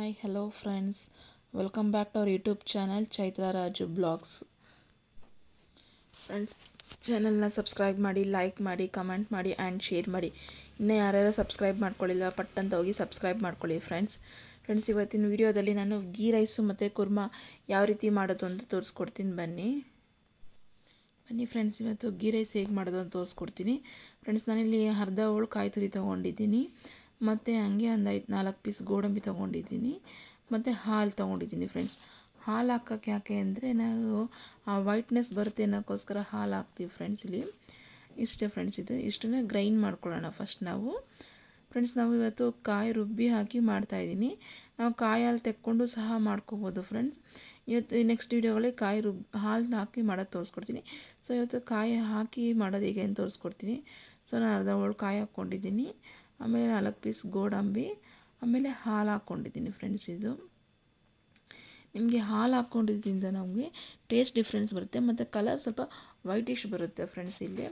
Hi hello friends, welcome back to our YouTube channel Chaitra Raju blogs. Friends, ಚಾನಲ್ನ subscribe ಮಾಡಿ, like ಮಾಡಿ, comment ಮಾಡಿ and share ಮಾಡಿ. ಇನ್ನೂ ಯಾರ್ಯಾರು ಸಬ್ಸ್ಕ್ರೈಬ್ ಮಾಡ್ಕೊಳ್ಳಿಲ್ಲ ಪಟ್ಟಂತ ಹೋಗಿ ಸಬ್ಸ್ಕ್ರೈಬ್ ಮಾಡ್ಕೊಳ್ಳಿ ಫ್ರೆಂಡ್ಸ್. ಇವತ್ತಿನ ವಿಡಿಯೋದಲ್ಲಿ ನಾನು ಗೀ ರೈಸು ಮತ್ತು ಕುರ್ಮಾ ಯಾವ ರೀತಿ ಮಾಡೋದು ಅಂತ ತೋರಿಸ್ಕೊಡ್ತೀನಿ. ಬನ್ನಿ ಫ್ರೆಂಡ್ಸ್, ಇವತ್ತು ಗೀ ರೈಸ್ ಹೇಗೆ ಮಾಡೋದು ಅಂತ ತೋರಿಸ್ಕೊಡ್ತೀನಿ. ಫ್ರೆಂಡ್ಸ್, ನಾನಿಲ್ಲಿ ಅರ್ಧ ಹೋಳು ಕಾಯಿ ತುರಿ ತೊಗೊಂಡಿದ್ದೀನಿ, ಮತ್ತು ಹಂಗೆ ಒಂದು 4 ಪೀಸ್ ಗೋಡಂಬಿ ತೊಗೊಂಡಿದ್ದೀನಿ, ಮತ್ತು ಹಾಲು ತೊಗೊಂಡಿದ್ದೀನಿ. ಫ್ರೆಂಡ್ಸ್, ಹಾಲು ಹಾಕೋಕ್ಕೆ ಯಾಕೆ ಅಂದರೆ ನಾವು ಆ ವೈಟ್ನೆಸ್ ಬರುತ್ತೆ ಅನ್ನೋಕ್ಕೋಸ್ಕರ ಹಾಲು ಹಾಕ್ತೀವಿ ಫ್ರೆಂಡ್ಸ್. ಇಲ್ಲಿ ಇಷ್ಟೇ ಫ್ರೆಂಡ್ಸ್, ಇಷ್ಟನ್ನು ಗ್ರೈಂಡ್ ಮಾಡ್ಕೊಳ್ಳೋಣ ಫಸ್ಟ್ ನಾವು. ಫ್ರೆಂಡ್ಸ್, ನಾವು ಇವತ್ತು ಕಾಯಿ ರುಬ್ಬಿ ಹಾಕಿ ಮಾಡ್ತಾಯಿದ್ದೀನಿ. ನಾವು ಕಾಯಿ ಹಾಲು ತೆಕ್ಕೊಂಡು ಸಹ ಮಾಡ್ಕೋಬೋದು ಫ್ರೆಂಡ್ಸ್. ಇವತ್ತು ನೆಕ್ಸ್ಟ್ ವೀಡಿಯೋಗಳಲ್ಲಿ ಹಾಲು ಹಾಕಿ ಮಾಡೋದು ತೋರಿಸ್ಕೊಡ್ತೀನಿ. ಸೊ ಇವತ್ತು ಕಾಯಿ ಹಾಕಿ ಮಾಡೋದು ಹೇಗೆ ಅಂತ ತೋರಿಸ್ಕೊಡ್ತೀನಿ. ಸೊ ನಾನು ಅರ್ಧ ಹೋಳು ಕಾಯಿ ಹಾಕ್ಕೊಂಡಿದ್ದೀನಿ, ಆಮೇಲೆ 4 ಪೀಸ್ ಗೋಡಂಬಿ, ಆಮೇಲೆ ಹಾಲು ಹಾಕ್ಕೊಂಡಿದ್ದೀನಿ ಫ್ರೆಂಡ್ಸ್. ಇದು ನಿಮಗೆ ಹಾಲು ಹಾಕ್ಕೊಂಡಿದ್ದರಿಂದ ನಮಗೆ ಟೇಸ್ಟ್ ಡಿಫ್ರೆನ್ಸ್ ಬರುತ್ತೆ, ಮತ್ತು ಕಲರ್ ಸ್ವಲ್ಪ ವೈಟಿಶ್ ಬರುತ್ತೆ ಫ್ರೆಂಡ್ಸ್ ಇಲ್ಲಿ.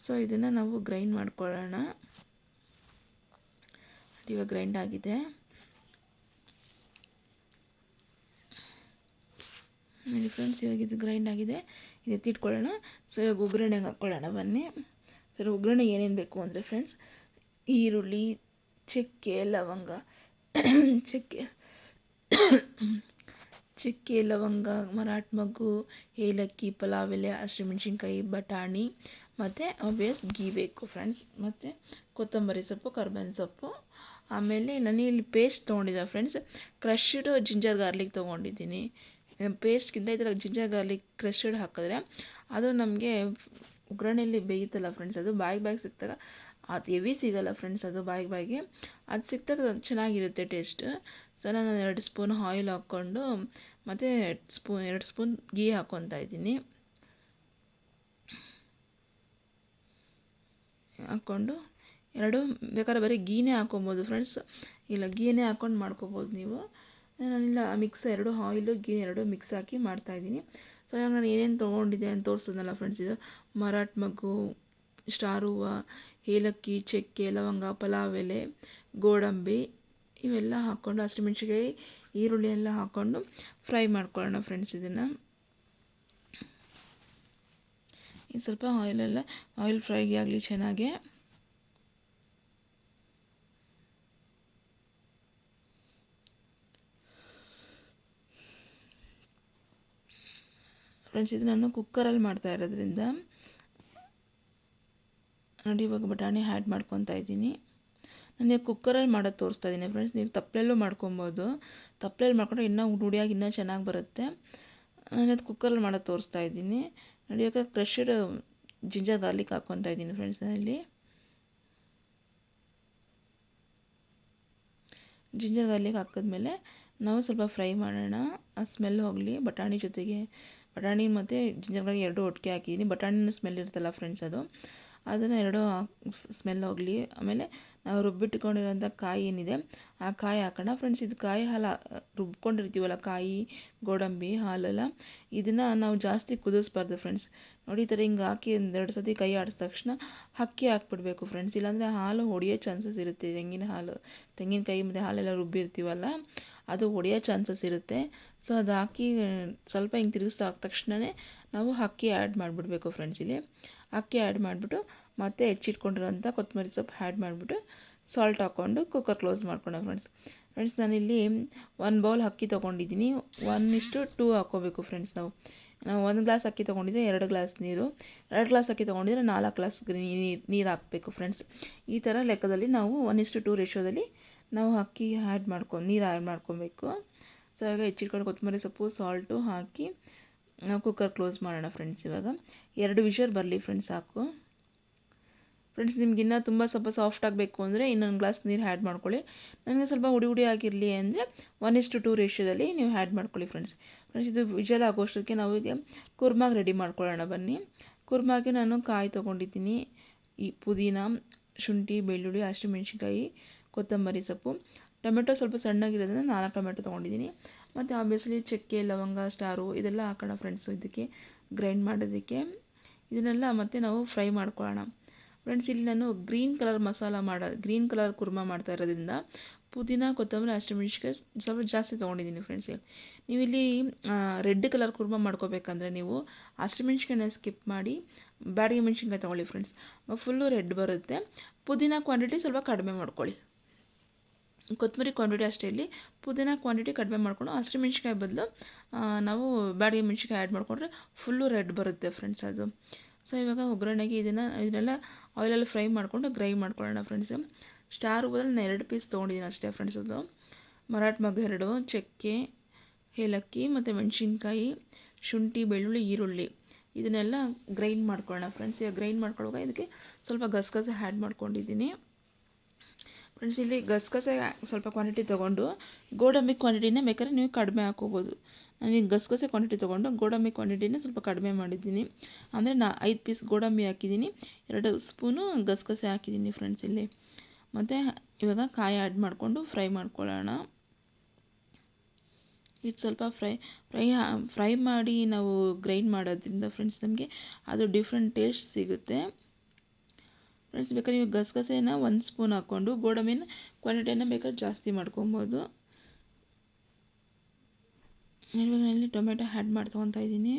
ಸೊ ಇದನ್ನು ನಾವು ಗ್ರೈಂಡ್ ಮಾಡ್ಕೊಳ್ಳೋಣ. ಇವಾಗ ಗ್ರೈಂಡ್ ಆಗಿದೆ. ನೋಡಿ ಫ್ರೆಂಡ್ಸ್, ಇವಾಗ ಇದು ಗ್ರೈಂಡ್ ಆಗಿದೆ. ಇದು ಎತ್ತಿಟ್ಕೊಳ್ಳೋಣ. ಸೊ ಇವಾಗ ಒಗ್ಗರಣೆಗೆ ಹಾಕ್ಕೊಳ್ಳೋಣ ಬನ್ನಿ. ಸರ್, ಒಗ್ಗರಣೆ ಏನೇನು ಬೇಕು ಅಂದರೆ ಫ್ರೆಂಡ್ಸ್, ಈರುಳ್ಳಿ, ಚಕ್ಕೆ, ಲವಂಗ, ಚಕ್ಕೆ ಲವಂಗ, ಮರಾಠ ಮಗ್ಗು, ಏಲಕ್ಕಿ, ಪಲಾವ್ ಎಲೆ, ಹಸಿಮೆಣ್ಸಿನ್ಕಾಯಿ, ಬಟಾಣಿ, ಮತ್ತು ಆಬ್ವಿಯಸ್ ಗೀ ಬೇಕು ಫ್ರೆಂಡ್ಸ್, ಮತ್ತು ಕೊತ್ತಂಬರಿ ಸೊಪ್ಪು, ಕರ್ಬೇವಿನ ಸೊಪ್ಪು. ಆಮೇಲೆ ನಾನು ಇಲ್ಲಿ ಪೇಸ್ಟ್ ತೊಗೊಂಡಿದ್ದೆ ಫ್ರೆಂಡ್ಸ್, ಕ್ರಶ್ಡ್ ಜಿಂಜರ್ ಗಾರ್ಲಿಕ್ ತೊಗೊಂಡಿದ್ದೀನಿ. ಪೇಸ್ಟ್ಗಿಂತ ಈ ಥರ ಜಿಂಜರ್ ಗಾರ್ಲಿಕ್ ಕ್ರಶ್ಡ್ ಹಾಕಿದ್ರೆ ಅದು ನಮಗೆ ಒಗ್ಗರಣೆಯಲ್ಲಿ ಬೇಯುತ್ತಲ್ಲ ಫ್ರೆಂಡ್ಸ್, ಅದು ಬಾಯಿಗೆ ಸಿಕ್ತಾಗ ಅದು ಹೆವಿ ಸಿಗೋಲ್ಲ ಫ್ರೆಂಡ್ಸ್, ಅದು ಬಾಯಿಗೆ ಅದು ಸಿಕ್ತಾಗ ಚೆನ್ನಾಗಿರುತ್ತೆ ಟೇಸ್ಟ್. ಸೊ ನಾನು 2 ಸ್ಪೂನ್ ಆಯಿಲ್ ಹಾಕ್ಕೊಂಡು, ಮತ್ತು 2 ಸ್ಪೂನ್ ಗೀ ಹಾಕ್ಕೊತಾ ಇದ್ದೀನಿ. ಹಾಕ್ಕೊಂಡು ಬೇಕಾದ್ರೆ ಬರೀ ಗೀನೇ ಹಾಕ್ಕೊಬೋದು ಫ್ರೆಂಡ್ಸ್, ಇಲ್ಲ ಗೀನೇ ಹಾಕ್ಕೊಂಡು ಮಾಡ್ಕೊಬೋದು ನೀವು. ನಾನಿಲ್ಲ ಮಿಕ್ಸ್ 2 ಆಯಿಲು ಗೀ 2 ಮಿಕ್ಸ್ ಹಾಕಿ ಮಾಡ್ತಾಯಿದ್ದೀನಿ. ಸೊ ಇವಾಗ ನಾನು ಏನೇನು ತೊಗೊಂಡಿದ್ದೆ ಅಂತ ತೋರಿಸೋದಲ್ಲ ಫ್ರೆಂಡ್ಸ್. ಇದು ಮರಾಠ ಮಗ್ಗು, ಸ್ಟಾರ್ ಹೂವು, ಏಲಕ್ಕಿ, ಚಕ್ಕೆ, ಲವಂಗ, ಪಲಾವ್ ಎಲೆ, ಗೋಡಂಬಿ ಇವೆಲ್ಲ ಹಾಕ್ಕೊಂಡು, ಹಸಿಮೆಣ್ಸಿನ್ಕಾಯಿ, ಈರುಳ್ಳಿ ಎಲ್ಲ ಹಾಕ್ಕೊಂಡು ಫ್ರೈ ಮಾಡ್ಕೊಳ್ಳೋಣ ಫ್ರೆಂಡ್ಸ್. ಇದನ್ನು ಸ್ವಲ್ಪ ಆಯಿಲ್ ಫ್ರೈ ಆಗಲಿ ಚೆನ್ನಾಗೆ. ಫ್ರೆಂಡ್ಸ್, ಇದು ನಾನು ಕುಕ್ಕರಲ್ಲಿ ಮಾಡ್ತಾ ಇರೋದ್ರಿಂದ ನೋಡಿ ಇವಾಗ ಬಟಾಣಿ ಆ್ಯಡ್ ಮಾಡ್ಕೊತಾ ಇದ್ದೀನಿ. ನಾನು ಕುಕ್ಕರಲ್ಲಿ ಮಾಡೋದು ತೋರಿಸ್ತಾ ಇದ್ದೀನಿ ಫ್ರೆಂಡ್ಸ್. ನೀವು ತಪ್ಪಲೆಲ್ಲೂ ಮಾಡ್ಕೊಬೋದು, ತಪ್ಪಲೆಯಲ್ಲಿ ಮಾಡ್ಕೊಂಡ್ರೆ ಇನ್ನೂ ಹುಡಿಯಾಗಿ ಇನ್ನೂ ಚೆನ್ನಾಗಿ ಬರುತ್ತೆ. ನಾನು ಅದು ಕುಕ್ಕರಲ್ಲಿ ಮಾಡೋದು ತೋರಿಸ್ತಾ ಇದ್ದೀನಿ. ನೋಡಿ ಇವಾಗ ಕ್ರಶ್ಡ್ ಜಿಂಜರ್ ಗಾರ್ಲಿಕ್ ಹಾಕ್ಕೊತಾ ಇದ್ದೀನಿ ಫ್ರೆಂಡ್ಸ್. ಇಲ್ಲಿ ಜಿಂಜರ್ ಗಾರ್ಲಿಕ್ ಹಾಕಿದ್ಮೇಲೆ ನಾವು ಸ್ವಲ್ಪ ಫ್ರೈ ಮಾಡೋಣ, ಆ ಸ್ಮೆಲ್ ಹೋಗಲಿ. ಬಟಾಣಿ ಜೊತೆಗೆ ಬಟಾಣಿ ಮತ್ತು ಜಿಂಜರ್ ಗಾರ್ಲಿಕ್ 2 ಒಟ್ಟಿಗೆ ಹಾಕಿದ್ದೀನಿ. ಬಟಾಣಿನ ಸ್ಮೆಲ್ ಇರುತ್ತಲ್ಲ ಫ್ರೆಂಡ್ಸ್, ಅದನ್ನು 2 ಸ್ಮೆಲ್ ಹೋಗಲಿ. ಆಮೇಲೆ ನಾವು ರುಬ್ಬಿಟ್ಕೊಂಡಿರೋಂಥ ಕಾಯಿ ಏನಿದೆ ಆ ಕಾಯಿ ಹಾಕೋಣ ಫ್ರೆಂಡ್ಸ್. ಇದು ಕಾಯಿ ಹಾಲು ರುಬ್ಕೊಂಡಿರ್ತೀವಲ್ಲ, ಕಾಯಿ, ಗೋಡಂಬಿ, ಹಾಲೆಲ್ಲ, ಇದನ್ನು ನಾವು ಜಾಸ್ತಿ ಕುದಿಸ್ಬಾರ್ದು ಫ್ರೆಂಡ್ಸ್. ನೋಡಿ ಈ ಥರ ಹಿಂಗೆ ಹಾಕಿ 1-2 ಸತಿ ಕೈ ಆಡಿಸಿದ ತಕ್ಷಣ ಅಕ್ಕಿ ಹಾಕ್ಬಿಡ್ಬೇಕು ಫ್ರೆಂಡ್ಸ್, ಇಲ್ಲಾಂದರೆ ಹಾಲು ಒಡೆಯೋ ಚಾನ್ಸಸ್ ಇರುತ್ತೆ. ತೆಂಗಿನಕಾಯಿ ಮತ್ತು ಹಾಲೆಲ್ಲ ರುಬ್ಬಿರ್ತೀವಲ್ಲ, ಅದು ಒಡೆಯೋ ಚಾನ್ಸಸ್ ಇರುತ್ತೆ. ಸೊ ಅದು ಹಾಕಿ ಸ್ವಲ್ಪ ಹಿಂಗೆ ತಿರುಗಿಸ್ತಾ ತಕ್ಷಣವೇ ನಾವು ಅಕ್ಕಿ ಆ್ಯಡ್ ಮಾಡಿಬಿಡ್ಬೇಕು ಫ್ರೆಂಡ್ಸ್. ಇಲ್ಲಿ ಅಕ್ಕಿ ಆ್ಯಡ್ ಮಾಡಿಬಿಟ್ಟು ಮತ್ತೆ ಹೆಚ್ಚಿಟ್ಕೊಂಡಿರೋಂಥ ಕೊತ್ತಂಬರಿ ಸೊಪ್ಪು ಆ್ಯಡ್ ಮಾಡಿಬಿಟ್ಟು ಸಾಲ್ಟ್ ಹಾಕ್ಕೊಂಡು ಕುಕ್ಕರ್ ಕ್ಲೋಸ್ ಮಾಡ್ಕೊಳ್ಳೋಣ ಫ್ರೆಂಡ್ಸ್. ನಾನಿಲ್ಲಿ 1 ಬೌಲ್ ಅಕ್ಕಿ ತೊಗೊಂಡಿದ್ದೀನಿ. 1:2 ಹಾಕ್ಕೋಬೇಕು ಫ್ರೆಂಡ್ಸ್. ನಾವು 1 ಗ್ಲಾಸ್ ಅಕ್ಕಿ ತೊಗೊಂಡಿದ್ರೆ 2 ಗ್ಲಾಸ್ ನೀರು, 2 ಗ್ಲಾಸ್ ಅಕ್ಕಿ ತೊಗೊಂಡಿದ್ರೆ 4 ಗ್ಲಾಸ್ ನೀರು ಹಾಕಬೇಕು ಫ್ರೆಂಡ್ಸ್. ಈ ಥರ ಲೆಕ್ಕದಲ್ಲಿ ನಾವು 1:2 ರೇಷಿಯೋದಲ್ಲಿ ನಾವು ಅಕ್ಕಿ ನೀರು ಆ್ಯಡ್ ಮಾಡ್ಕೊಬೇಕು. ಸೊ ಇವಾಗ ಹೆಚ್ಚಿಟ್ಕೊಂಡು ಕೊತ್ತಂಬರಿ ಸೊಪ್ಪು, ಸಾಲ್ಟು ಹಾಕಿ ನಾವು ಕುಕ್ಕರ್ ಕ್ಲೋಸ್ ಮಾಡೋಣ ಫ್ರೆಂಡ್ಸ್. ಇವಾಗ 2 ವಿಷಲ್ ಬರಲಿ ಫ್ರೆಂಡ್ಸ್ ಸಾಕು. ಫ್ರೆಂಡ್ಸ್, ನಿಮ್ಗೆ ಇನ್ನೂ ಸ್ವಲ್ಪ ಸಾಫ್ಟ್ ಆಗಬೇಕು ಅಂದರೆ ಇನ್ನೊಂದು ಗ್ಲಾಸ್ ನೀರು ಆ್ಯಡ್ ಮಾಡ್ಕೊಳ್ಳಿ. ನನಗೆ ಸ್ವಲ್ಪ ಹುಡಿ ಆಗಿರಲಿ ಅಂದರೆ 1:2 ರೇಷಿಯೋದಲ್ಲಿ ನೀವು ಆ್ಯಡ್ ಮಾಡ್ಕೊಳ್ಳಿ ಫ್ರೆಂಡ್ಸ್. ಇದು ವಿಷಲ್ ಆಗೋಷ್ಟಕ್ಕೆ ನಾವು ಈಗ ಕುರ್ಮಾಗೆ ರೆಡಿ ಮಾಡ್ಕೊಳ್ಳೋಣ ಬನ್ನಿ. ಕುರ್ಮಾಗೆ ನಾನು ಕಾಯಿ ತೊಗೊಂಡಿದ್ದೀನಿ, ಈ ಪುದೀನ, ಶುಂಠಿ, ಬೆಳ್ಳುಳ್ಳಿ, ಹಸಿಮೆಣ್ಸಿನ್ಕಾಯಿ, ಕೊತ್ತಂಬರಿ ಸೊಪ್ಪು, ಟೊಮೆಟೊ ಸ್ವಲ್ಪ ಸಣ್ಣಗಿರೋದ್ರಿಂದ 4 ಟೊಮೆಟೊ ತೊಗೊಂಡಿದ್ದೀನಿ, ಮತ್ತು ಆಬ್ವಿಯಸ್ಲಿ ಚಕ್ಕೆ, ಲವಂಗ, ಸ್ಟಾರು ಇದೆಲ್ಲ ಹಾಕೋಣ ಫ್ರೆಂಡ್ಸು ಇದಕ್ಕೆ ಗ್ರೈಂಡ್ ಮಾಡೋದಕ್ಕೆ. ಇದನ್ನೆಲ್ಲ ಮತ್ತೆ ನಾವು ಫ್ರೈ ಮಾಡ್ಕೊಳ್ಳೋಣ. ಫ್ರೆಂಡ್ಸ್ ಇಲ್ಲಿ ನಾನು ಗ್ರೀನ್ ಕಲರ್ ಕುರ್ಮಾ ಮಾಡ್ತಾ ಇರೋದ್ರಿಂದ ಪುದೀನ ಕೊತ್ತಂಬರಿ ಹಸಿಮೆಣ್ಸಿಕಾಯಿ ಸ್ವಲ್ಪ ಜಾಸ್ತಿ ತೊಗೊಂಡಿದ್ದೀನಿ ಫ್ರೆಂಡ್ಸ್. ನೀವು ಇಲ್ಲಿ ರೆಡ್ ಕಲರ್ ಕುರ್ಮಾ ಮಾಡ್ಕೋಬೇಕಂದ್ರೆ ನೀವು ಹಸಿಮೆಣ್ಸಿಕಾಯಿನ ಸ್ಕಿಪ್ ಮಾಡಿ ಬ್ಯಾಡಗಿ ಮೆಣಸಿನ್ಕಾಯಿ ತೊಗೊಳ್ಳಿ ಫ್ರೆಂಡ್ಸ್, ಫುಲ್ಲು ರೆಡ್ ಬರುತ್ತೆ. ಪುದೀನ ಕ್ವಾಂಟಿಟಿ ಸ್ವಲ್ಪ ಕಡಿಮೆ ಮಾಡ್ಕೊಳ್ಳಿ, ಕೊತ್ತಂಬರಿ ಕ್ವಾಂಟಿಟಿ ಅಷ್ಟೇ. ಇಲ್ಲಿ ಪುದೀನ ಕ್ವಾಂಟಿಟಿ ಕಡಿಮೆ ಮಾಡಿಕೊಂಡು ಹಸಿಮೆಣ್ಸಿಕಾಯಿ ಬದಲು ನಾವು ಬ್ಯಾಡಗಿ ಮೆಣಸಿನ್ಕಾಯಿ ಆ್ಯಡ್ ಮಾಡಿಕೊಂಡ್ರೆ ಫುಲ್ಲು ರೆಡ್ ಬರುತ್ತೆ ಫ್ರೆಂಡ್ಸ್ ಅದು. ಸೊ ಇವಾಗ ಒಗ್ಗರಣೆಗೆ ಇದನ್ನೆಲ್ಲ ಆಯಿಲಲ್ಲಿ ಫ್ರೈ ಮಾಡಿಕೊಂಡು ಗ್ರೈ ಮಾಡ್ಕೊಳ್ಳೋಣ ಫ್ರೆಂಡ್ಸ್. ಸ್ಟಾರ್ ಬದಲು ನಾನು 2 ಪೀಸ್ ತೊಗೊಂಡಿದ್ದೀನಿ ಅಷ್ಟೇ ಫ್ರೆಂಡ್ಸ್. ಅದು ಮರಾಠ ಮೊಗ್ಗು 2, ಚಕ್ಕೆ, ಏಲಕ್ಕಿ ಮತ್ತು ಮೆಣಸಿನ್ಕಾಯಿ, ಶುಂಠಿ, ಬೆಳ್ಳುಳ್ಳಿ, ಈರುಳ್ಳಿ ಇದನ್ನೆಲ್ಲ ಗ್ರೈಂಡ್ ಮಾಡ್ಕೊಳ್ಳೋಣ ಫ್ರೆಂಡ್ಸ್. ಈಗ ಗ್ರೈಂಡ್ ಮಾಡ್ಕೊಳ್ಳುವಾಗ ಇದಕ್ಕೆ ಸ್ವಲ್ಪ ಗಸಗಸೆ ಆ್ಯಡ್ ಮಾಡ್ಕೊಂಡಿದ್ದೀನಿ ಫ್ರೆಂಡ್ಸ್. ಇಲ್ಲಿ ಗಸಗಸೆ ಸ್ವಲ್ಪ ಕ್ವಾಂಟಿಟಿ ತೊಗೊಂಡು ಗೋಡಂಬಿ ಕ್ವಾಂಟಿಟಿನ ಬೇಕಾದ್ರೆ ನೀವು ಕಡಿಮೆ ಹಾಕೋಬೋದು. ನಾನೀಗ ಗಸಗಸೆ ಕ್ವಾಂಟಿಟಿ ತೊಗೊಂಡು ಗೋಡಂಬಿ ಕ್ವಾಂಟಿಟಿನ ಸ್ವಲ್ಪ ಕಡಿಮೆ ಮಾಡಿದ್ದೀನಿ. ಅಂದರೆ 5 ಪೀಸ್ ಗೋಡಂಬಿ ಹಾಕಿದ್ದೀನಿ, 2 ಸ್ಪೂನು ಗಸಗಸೆ ಹಾಕಿದ್ದೀನಿ ಫ್ರೆಂಡ್ಸ್ ಇಲ್ಲಿ. ಮತ್ತು ಇವಾಗ ಕಾಯಿ ಆ್ಯಡ್ ಮಾಡಿಕೊಂಡು ಫ್ರೈ ಮಾಡ್ಕೊಳ್ಳೋಣ. ಇದು ಸ್ವಲ್ಪ ಫ್ರೈ ಮಾಡಿ ನಾವು ಗ್ರೈಂಡ್ ಮಾಡೋದ್ರಿಂದ ಫ್ರೆಂಡ್ಸ್ ನಮಗೆ ಅದು ಡಿಫ್ರೆಂಟ್ ಟೇಸ್ಟ್ ಸಿಗುತ್ತೆ ಫ್ರೆಂಡ್ಸ್. ಬೇಕಾದ್ರೆ ನೀವು ಗಸಗಸೆನ 1 ಸ್ಪೂನ್ ಹಾಕ್ಕೊಂಡು ಗೋಡಂಬಿನ ಕ್ವಾಂಟಿಟಿಯನ್ನು ಬೇಕಾದ್ರೆ ಜಾಸ್ತಿ ಮಾಡ್ಕೊಬೋದು. ಇವಾಗ ನಾನಿಲ್ಲಿ ಟೊಮೆಟೊ ಆ್ಯಡ್ ಮಾಡ್ಕೊತಾ ಇದ್ದೀನಿ.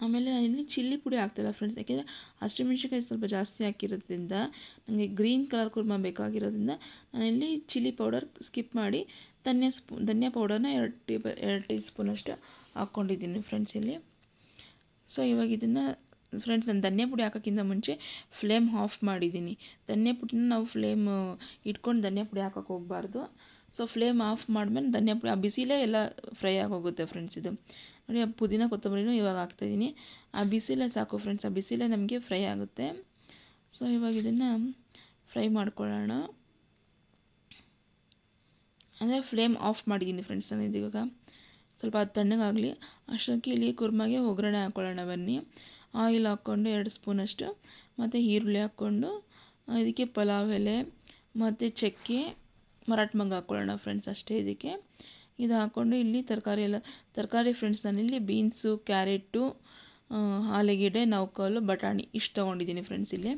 ಆಮೇಲೆ ನಾನಿಲ್ಲಿ ಚಿಲ್ಲಿ ಪುಡಿ ಹಾಕ್ತಿಲ್ಲ ಫ್ರೆಂಡ್ಸ್, ಯಾಕೆಂದರೆ ಹಸಿಮೆಣ್ಸಿಕಾಯಿ ಸ್ವಲ್ಪ ಜಾಸ್ತಿ ಹಾಕಿರೋದ್ರಿಂದ ನನಗೆ ಗ್ರೀನ್ ಕಲರ್ ಕುರ್ಮಾ ಬೇಕಾಗಿರೋದ್ರಿಂದ ನಾನಿಲ್ಲಿ ಚಿಲ್ಲಿ ಪೌಡರ್ ಸ್ಕಿಪ್ ಮಾಡಿ ಧನಿಯಾ ಪೌಡರ್ನ 2 ಟೀ ಸ್ಪೂನಷ್ಟು ಹಾಕ್ಕೊಂಡಿದ್ದೀನಿ ಫ್ರೆಂಡ್ಸ್ ಇಲ್ಲಿ. ಸೊ ಇವಾಗ ಇದನ್ನು ಫ್ರೆಂಡ್ಸ್ ನಾನು ಧನಿಯಾ ಪುಡಿ ಹಾಕೋಕ್ಕಿಂತ ಮುಂಚೆ ಫ್ಲೇಮ್ ಆಫ್ ಮಾಡಿದ್ದೀನಿ. ಧನಿಯಾ ಪುಡಿನ ನಾವು ಫ್ಲೇಮ್ ಇಟ್ಕೊಂಡು ಧನಿಯಾ ಪುಡಿ ಹಾಕೋಕ್ಕೆ ಹೋಗಬಾರ್ದು. ಸೊ ಫ್ಲೇಮ್ ಆಫ್ ಮಾಡಿದ್ಮೇಲೆ ಧನಿಯಾ ಪುಡಿ ಆ ಬಿಸಿಲೇ ಎಲ್ಲ ಫ್ರೈ ಆಗೋಗುತ್ತೆ ಫ್ರೆಂಡ್ಸ್. ಇದು ನೋಡಿ, ಆ ಪುದೀನ ಕೊತ್ತಂಬರಿನೂ ಇವಾಗ ಹಾಕ್ತಾಯಿದ್ದೀನಿ. ಆ ಬಿಸಿಲೇ ಸಾಕು ಫ್ರೆಂಡ್ಸ್, ಆ ಬಿಸಿಲೇ ನಮಗೆ ಫ್ರೈ ಆಗುತ್ತೆ. ಸೊ ಇವಾಗ ಇದನ್ನು ಫ್ರೈ ಮಾಡ್ಕೊಳ್ಳೋಣ. ಅಂದರೆ ಫ್ಲೇಮ್ ಆಫ್ ಮಾಡಿದ್ದೀನಿ ಫ್ರೆಂಡ್ಸ್ ನಾನು ಇವಾಗ. ಸ್ವಲ್ಪ ಅದು ತಣ್ಣಗಾಗಲಿ ಅಷ್ಟೊತ್ತಿಗೆ ಇಲ್ಲಿ ಕುರ್ಮಾಗೆ ಒಗ್ಗರಣೆ ಹಾಕ್ಕೊಳ್ಳೋಣ ಬನ್ನಿ. ಆಯಿಲ್ ಹಾಕ್ಕೊಂಡು 2 ಸ್ಪೂನಷ್ಟು ಮತ್ತು ಈರುಳ್ಳಿ ಹಾಕ್ಕೊಂಡು ಇದಕ್ಕೆ ಪಲಾವ್ ಎಲೆ ಮತ್ತು ಚಕ್ಕೆ, ಮರಾಠ ಮೊಗ್ಗು ಹಾಕ್ಕೊಳ್ಳೋಣ ಫ್ರೆಂಡ್ಸ್ ಅಷ್ಟೇ. ಇದಕ್ಕೆ ಇದು ಹಾಕ್ಕೊಂಡು ಇಲ್ಲಿ ತರಕಾರಿ ಫ್ರೆಂಡ್ಸ್ ನಾನಿಲ್ಲಿ ಬೀನ್ಸು, ಕ್ಯಾರೆಟು, ಆಲೂಗೆಡ್ಡೆ, ನೌಕಾಲು, ಬಟಾಣಿ ಇಷ್ಟು ತೊಗೊಂಡಿದ್ದೀನಿ ಫ್ರೆಂಡ್ಸ್ ಇಲ್ಲಿ.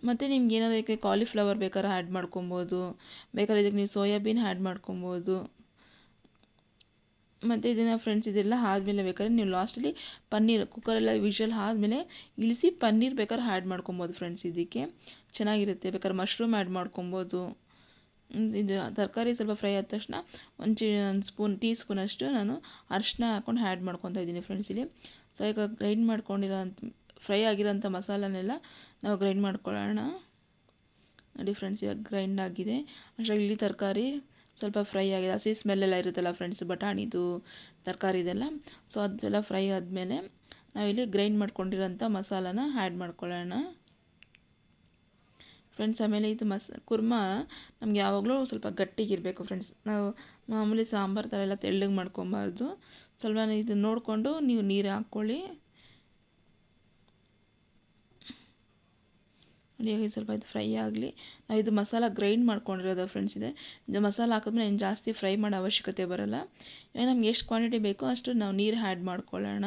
ಮತ್ತು ನಿಮ್ಗೆ ಏನಾದರೂ ಇದಕ್ಕೆ ಕಾಲಿಫ್ಲವರ್ ಬೇಕಾದ್ರೆ ಆ್ಯಡ್ ಮಾಡ್ಕೊಬೋದು, ಬೇಕಾದ್ರೆ ಇದಕ್ಕೆ ನೀವು ಸೋಯಾಬೀನ್ ಆ್ಯಡ್ ಮಾಡ್ಕೊಬೋದು. ಮತ್ತು ಇದನ್ನು ಫ್ರೆಂಡ್ಸ್ ಇದೆಲ್ಲ ಆದಮೇಲೆ ಬೇಕಾದ್ರೆ ನೀವು ಲಾಸ್ಟಲ್ಲಿ ಪನ್ನೀರ್ ಕುಕ್ಕರೆಲ್ಲ ವಿಷಲ್ ಆದಮೇಲೆ ಇಳಿಸಿ ಪನ್ನೀರ್ ಬೇಕಾದ್ರೆ ಆ್ಯಡ್ ಮಾಡ್ಕೊಬೋದು ಫ್ರೆಂಡ್ಸ್. ಇದಕ್ಕೆ ಚೆನ್ನಾಗಿರುತ್ತೆ. ಬೇಕಾದ್ರೆ ಮಶ್ರೂಮ್ ಆ್ಯಡ್ ಮಾಡ್ಕೊಬೋದು. ಇದು ತರಕಾರಿ ಸ್ವಲ್ಪ ಫ್ರೈ ಆದ ತಕ್ಷಣ ಒಂದು ಟೀ ಸ್ಪೂನಷ್ಟು ನಾನು ಅರಿಶಿನ ಹಾಕ್ಕೊಂಡು ಆ್ಯಡ್ ಮಾಡ್ಕೊತಾ ಇದ್ದೀನಿ ಫ್ರೆಂಡ್ಸ್ ಇಲ್ಲಿ. ಸೊ ಈಗ ಗ್ರೈಂಡ್ ಫ್ರೈ ಆಗಿರೋಂಥ ಮಸಾಲನೆಲ್ಲ ನಾವು ಗ್ರೈಂಡ್ ಮಾಡ್ಕೊಳ್ಳೋಣ. ನೋಡಿ ಫ್ರೆಂಡ್ಸ್ ಇವಾಗ ಗ್ರೈಂಡ್ ಆಗಿದೆ. ಅಷ್ಟರಲ್ಲಿ ಇಲ್ಲಿ ತರಕಾರಿ ಸ್ವಲ್ಪ ಫ್ರೈ ಆಗಿದೆ. ಹಸಿ ಸ್ಮೆಲ್ಲೆಲ್ಲ ಇರುತ್ತಲ್ಲ ಫ್ರೆಂಡ್ಸ್ ಬಟಾಣಿದು ತರಕಾರಿದೆಲ್ಲ. ಸೊ ಅದೆಲ್ಲ ಫ್ರೈ ಆದಮೇಲೆ ನಾವಿಲ್ಲಿ ಗ್ರೈಂಡ್ ಮಾಡ್ಕೊಂಡಿರೋಂಥ ಮಸಾಲಾನ ಆ್ಯಡ್ ಮಾಡ್ಕೊಳ್ಳೋಣ ಫ್ರೆಂಡ್ಸ್. ಆಮೇಲೆ ಇದು ಕುರ್ಮಾ ನಮ್ಗೆ ಯಾವಾಗಲೂ ಸ್ವಲ್ಪ ಗಟ್ಟಿಗಿರಬೇಕು ಫ್ರೆಂಡ್ಸ್. ನಾವು ಮಾಮೂಲಿ ಸಾಂಬಾರು ಥರ ಎಲ್ಲ ತೆಳ್ಳಗೆ ಮಾಡ್ಕೊಬಾರ್ದು. ಸ್ವಲ್ಪ ಇದು ನೋಡಿಕೊಂಡು ನೀವು ನೀರು ಹಾಕ್ಕೊಳ್ಳಿ. ನೋಡಿ ಸ್ವಲ್ಪ ಇದು ಫ್ರೈ ಆಗಲಿ. ನಾವು ಇದು ಮಸಾಲ ಗ್ರೈಂಡ್ ಮಾಡ್ಕೊಂಡಿರೋದು ಫ್ರೆಂಡ್ಸ್ ಇದೆ. ಇದು ಮಸಾಲ ಹಾಕಿದ್ಮೇಲೆ ಏನು ಜಾಸ್ತಿ ಫ್ರೈ ಮಾಡೋ ಅವಶ್ಯಕತೆ ಬರೋಲ್ಲ. ಇವಾಗ ನಮ್ಗೆ ಎಷ್ಟು ಕ್ವಾಂಟಿಟಿ ಬೇಕೋ ಅಷ್ಟು ನಾವು ನೀರು ಆ್ಯಡ್ ಮಾಡ್ಕೊಳ್ಳೋಣ.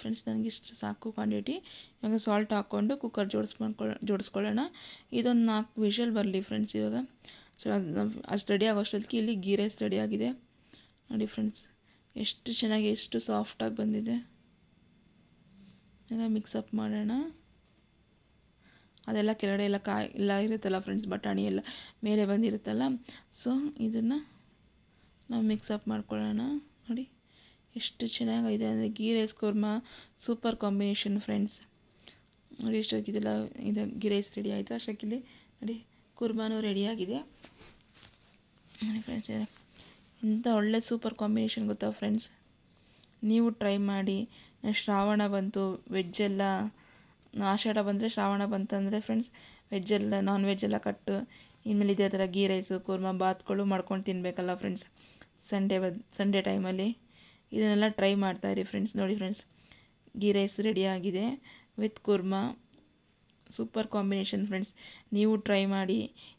ಫ್ರೆಂಡ್ಸ್ ನನಗೆ ಇಷ್ಟು ಸಾಕು ಕ್ವಾಂಟಿಟಿ. ಇವಾಗ ಸಾಲ್ಟ್ ಹಾಕ್ಕೊಂಡು ಕುಕ್ಕರ್ ಜೋಡಿಸ್ಕೊಳ್ಳೋಣ. ಇದೊಂದು 4 ವಿಷಲ್ ಬರಲಿ ಫ್ರೆಂಡ್ಸ್. ಇವಾಗ ಸೊ ಅಷ್ಟು ರೆಡಿ ಆಗೋಷ್ಟೊತ್ತಿಗೆ ಇಲ್ಲಿ ಗೀ ರೈಸ್ ರೆಡಿ ಆಗಿದೆ. ನೋಡಿ ಫ್ರೆಂಡ್ಸ್ ಎಷ್ಟು ಚೆನ್ನಾಗಿ ಎಷ್ಟು ಸಾಫ್ಟಾಗಿ ಬಂದಿದೆ. ಈಗ ಮಿಕ್ಸಪ್ ಮಾಡೋಣ. ಅದೆಲ್ಲ ಕೆಳಗಡೆ ಎಲ್ಲ ಇರುತ್ತಲ್ಲ ಫ್ರೆಂಡ್ಸ್, ಬಟಾಣಿ ಎಲ್ಲ ಮೇಲೆ ಬಂದಿರುತ್ತಲ್ಲ. ಸೊ ಇದನ್ನು ನಾವು ಮಿಕ್ಸಪ್ ಮಾಡ್ಕೊಳ್ಳೋಣ. ನೋಡಿ ಎಷ್ಟು ಚೆನ್ನಾಗಿದೆ ಅಂದರೆ ghee rice kurma super combination friends. ನೋಡಿ ಎಷ್ಟೊತ್ತಿದೆಲ್ಲ ಇದು ಗೀ ರೈಸ್ ರೆಡಿ ಆಯಿತು. ಅಷ್ಟಕ್ಕಿಲ್ಲಿ ನೋಡಿ ಕುರ್ಮಾನೂ ರೆಡಿಯಾಗಿದೆ. ನೋಡಿ ಫ್ರೆಂಡ್ಸ್ ಇಂಥ ಒಳ್ಳೆ ಸೂಪರ್ ಕಾಂಬಿನೇಷನ್ ಗೊತ್ತಾ ಫ್ರೆಂಡ್ಸ್, ನೀವು ಟ್ರೈ ಮಾಡಿ. ಶ್ರಾವಣ ಬಂತು, ವೆಜ್ಜೆಲ್ಲ ಆಷಾಢ ಬಂದರೆ ಶ್ರಾವಣ ಬಂತಂದರೆ ಫ್ರೆಂಡ್ಸ್ ವೆಜ್ಜೆಲ್ಲ ನಾನ್ ವೆಜ್ಜೆಲ್ಲ ಕಟ್ಟು ಇನ್ಮೇಲೆ ಇದೇ ಥರ ಗೀ ರೈಸು ಕುರ್ಮಾ ಬಾತ್ಗಳು ಮಾಡ್ಕೊಂಡು ತಿನ್ನಬೇಕಲ್ಲ ಫ್ರೆಂಡ್ಸ್. ಸಂಡೇ ಟೈಮಲ್ಲಿ ಇದನ್ನೆಲ್ಲ ಟ್ರೈ ಮಾಡ್ತಾಯಿರಿ ಫ್ರೆಂಡ್ಸ್. ನೋಡಿ ಫ್ರೆಂಡ್ಸ್ ಗೀ ರೈಸ್ ರೆಡಿಯಾಗಿದೆ with kurma. Super combination friends. ನೀವು ಟ್ರೈ ಮಾಡಿ,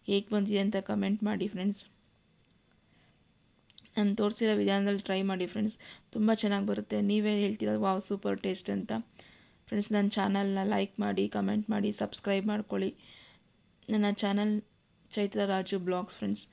ಹೇಗೆ ಬಂದಿದೆ ಅಂತ ಕಮೆಂಟ್ ಮಾಡಿ ಫ್ರೆಂಡ್ಸ್. ನಾನು ತೋರಿಸಿರೋ ವಿಧಾನದಲ್ಲಿ ಟ್ರೈ ಮಾಡಿ ಫ್ರೆಂಡ್ಸ್, ತುಂಬ ಚೆನ್ನಾಗಿ ಬರುತ್ತೆ. ನೀವೇ ಹೇಳ್ತೀರ ವಾವ್ ಸೂಪರ್ ಟೇಸ್ಟ್ ಅಂತ. ಫ್ರೆಂಡ್ಸ್, ನನ್ನ ಚಾನಲ್ನ ಲೈಕ್ ಮಾಡಿ, ಕಮೆಂಟ್ ಮಾಡಿ, ಸಬ್ಸ್ಕ್ರೈಬ್ ಮಾಡ್ಕೊಳ್ಳಿ. ನನ್ನ channel Chaitra Raju blogs friends.